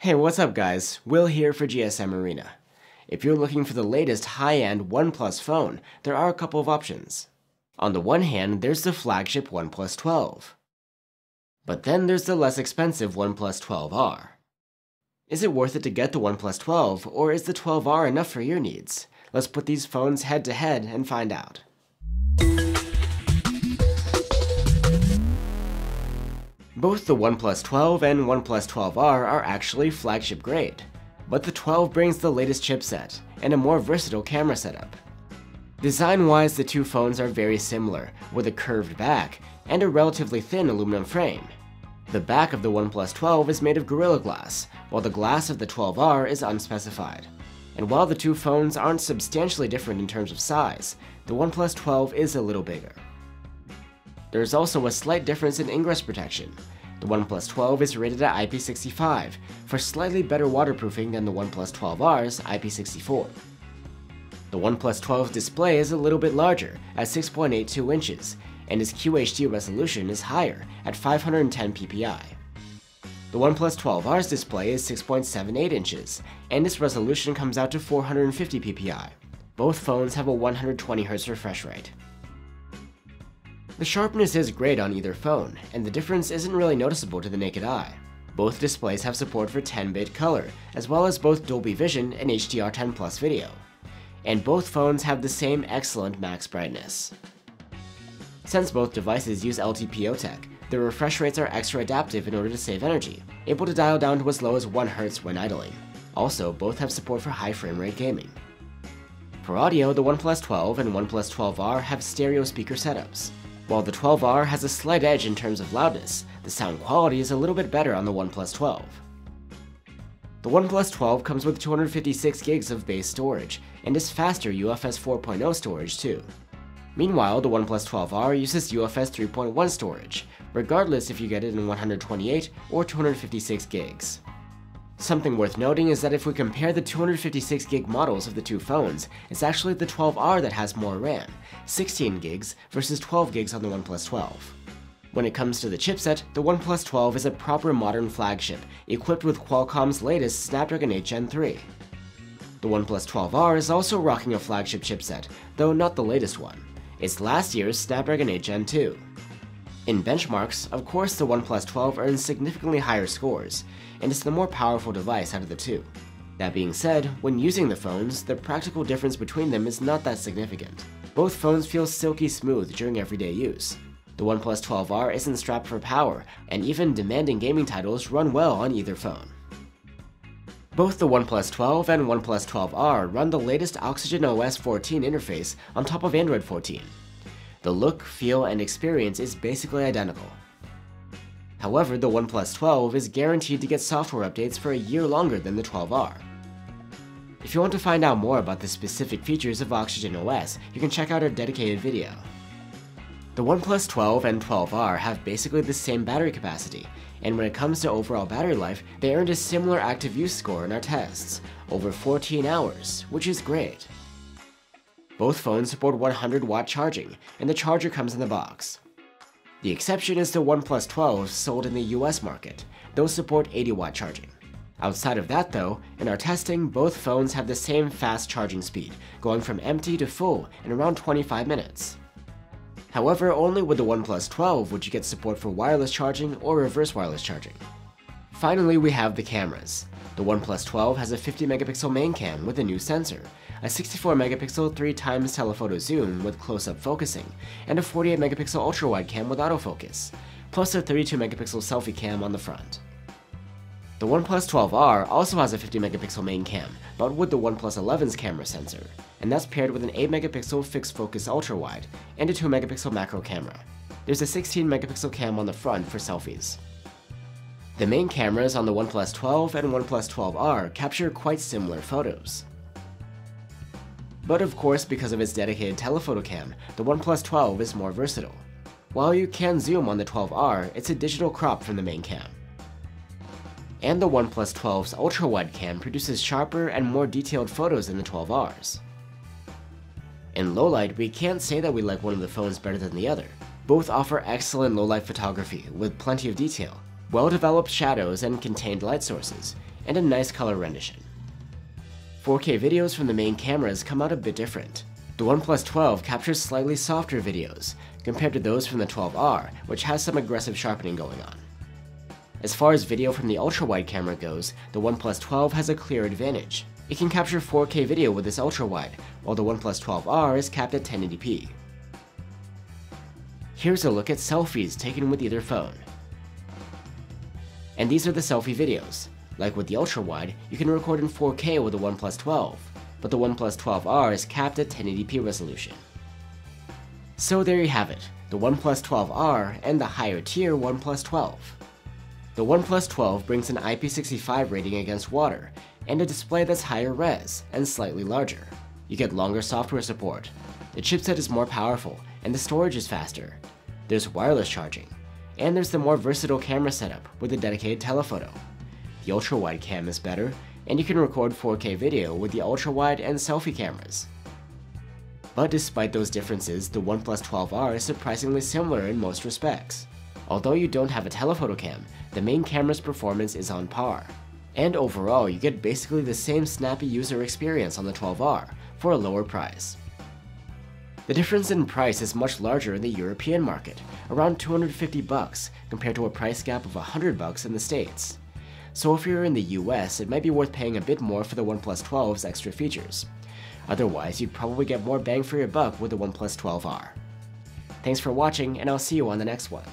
Hey, what's up guys? Will here for GSM Arena. If you're looking for the latest high-end OnePlus phone, there are a couple of options. On the one hand, there's the flagship OnePlus 12. But then there's the less expensive OnePlus 12R. Is it worth it to get the OnePlus 12, or is the 12R enough for your needs? Let's put these phones head to head and find out. Both the OnePlus 12 and OnePlus 12R are actually flagship grade, but the 12 brings the latest chipset and a more versatile camera setup. Design-wise, the two phones are very similar, with a curved back and a relatively thin aluminum frame. The back of the OnePlus 12 is made of Gorilla Glass, while the glass of the 12R is unspecified. And while the two phones aren't substantially different in terms of size, the OnePlus 12 is a little bigger. There's also a slight difference in ingress protection. The OnePlus 12 is rated at IP65 for slightly better waterproofing than the OnePlus 12R's IP64. The OnePlus 12's display is a little bit larger at 6.82 inches, and its QHD resolution is higher at 510 ppi. The OnePlus 12R's display is 6.78 inches, and its resolution comes out to 450 ppi. Both phones have a 120Hz refresh rate. The sharpness is great on either phone, and the difference isn't really noticeable to the naked eye. Both displays have support for 10-bit color, as well as both Dolby Vision and HDR10+ video. And both phones have the same excellent max brightness. Since both devices use LTPO tech, their refresh rates are extra adaptive in order to save energy, able to dial down to as low as 1 Hz when idling. Also, both have support for high frame rate gaming. For audio, the OnePlus 12 and OnePlus 12R have stereo speaker setups. While the 12R has a slight edge in terms of loudness, the sound quality is a little bit better on the OnePlus 12. The OnePlus 12 comes with 256 gigs of base storage, and is faster UFS 4.0 storage too. Meanwhile, the OnePlus 12R uses UFS 3.1 storage, regardless if you get it in 128 or 256 gigs. Something worth noting is that if we compare the 256 gig models of the two phones, it's actually the 12R that has more RAM, 16 gigs versus 12 gigs on the OnePlus 12. When it comes to the chipset, the OnePlus 12 is a proper modern flagship, equipped with Qualcomm's latest Snapdragon 8 Gen 3. The OnePlus 12R is also rocking a flagship chipset, though not the latest one. It's last year's Snapdragon 8 Gen 2. In benchmarks, of course the OnePlus 12 earns significantly higher scores, and it's the more powerful device out of the two. That being said, when using the phones, the practical difference between them is not that significant. Both phones feel silky smooth during everyday use. The OnePlus 12R isn't strapped for power, and even demanding gaming titles run well on either phone. Both the OnePlus 12 and OnePlus 12R run the latest Oxygen OS 14 interface on top of Android 14. The look, feel, and experience is basically identical. However, the OnePlus 12 is guaranteed to get software updates for a year longer than the 12R. If you want to find out more about the specific features of Oxygen OS, you can check out our dedicated video. The OnePlus 12 and 12R have basically the same battery capacity, and when it comes to overall battery life, they earned a similar active use score in our tests, over 14 hours, which is great. Both phones support 100-watt charging, and the charger comes in the box. The exception is the OnePlus 12 sold in the US market. Those support 80-watt charging. Outside of that though, in our testing, both phones have the same fast charging speed, going from empty to full in around 25 minutes. However, only with the OnePlus 12 would you get support for wireless charging or reverse wireless charging. Finally, we have the cameras. The OnePlus 12 has a 50-megapixel main cam with a new sensor, a 64-megapixel 3x telephoto zoom with close-up focusing, and a 48-megapixel ultra-wide cam with autofocus, plus a 32-megapixel selfie cam on the front. The OnePlus 12R also has a 50-megapixel main cam, but with the OnePlus 11's camera sensor, and that's paired with an 8-megapixel fixed-focus ultra-wide and a 2-megapixel macro camera. There's a 16-megapixel cam on the front for selfies. The main cameras on the OnePlus 12 and OnePlus 12R capture quite similar photos. But of course, because of its dedicated telephoto cam, the OnePlus 12 is more versatile. While you can zoom on the 12R, it's a digital crop from the main cam. And the OnePlus 12's ultra-wide cam produces sharper and more detailed photos than the 12R's. In low-light, we can't say that we like one of the phones better than the other. Both offer excellent low-light photography with plenty of detail, well-developed shadows and contained light sources, and a nice color rendition. 4K videos from the main cameras come out a bit different. The OnePlus 12 captures slightly softer videos compared to those from the 12R, which has some aggressive sharpening going on. As far as video from the ultra-wide camera goes, the OnePlus 12 has a clear advantage. It can capture 4K video with this ultra-wide, while the OnePlus 12R is capped at 1080p. Here's a look at selfies taken with either phone. And these are the selfie videos. Like with the ultra-wide, you can record in 4K with the OnePlus 12, but the OnePlus 12R is capped at 1080p resolution. So there you have it, the OnePlus 12R and the higher tier OnePlus 12. The OnePlus 12 brings an IP65 rating against water, and a display that's higher res and slightly larger. You get longer software support, the chipset is more powerful, and the storage is faster. There's wireless charging, and there's the more versatile camera setup with a dedicated telephoto. The ultra-wide cam is better, and you can record 4K video with the ultra-wide and selfie cameras. But despite those differences, the OnePlus 12R is surprisingly similar in most respects. Although you don't have a telephoto cam, the main camera's performance is on par. And overall, you get basically the same snappy user experience on the 12R for a lower price. The difference in price is much larger in the European market, around $250 compared to a price gap of $100 in the States. So if you're in the US, it might be worth paying a bit more for the OnePlus 12's extra features. Otherwise, you'd probably get more bang for your buck with the OnePlus 12R. Thanks for watching, and I'll see you on the next one.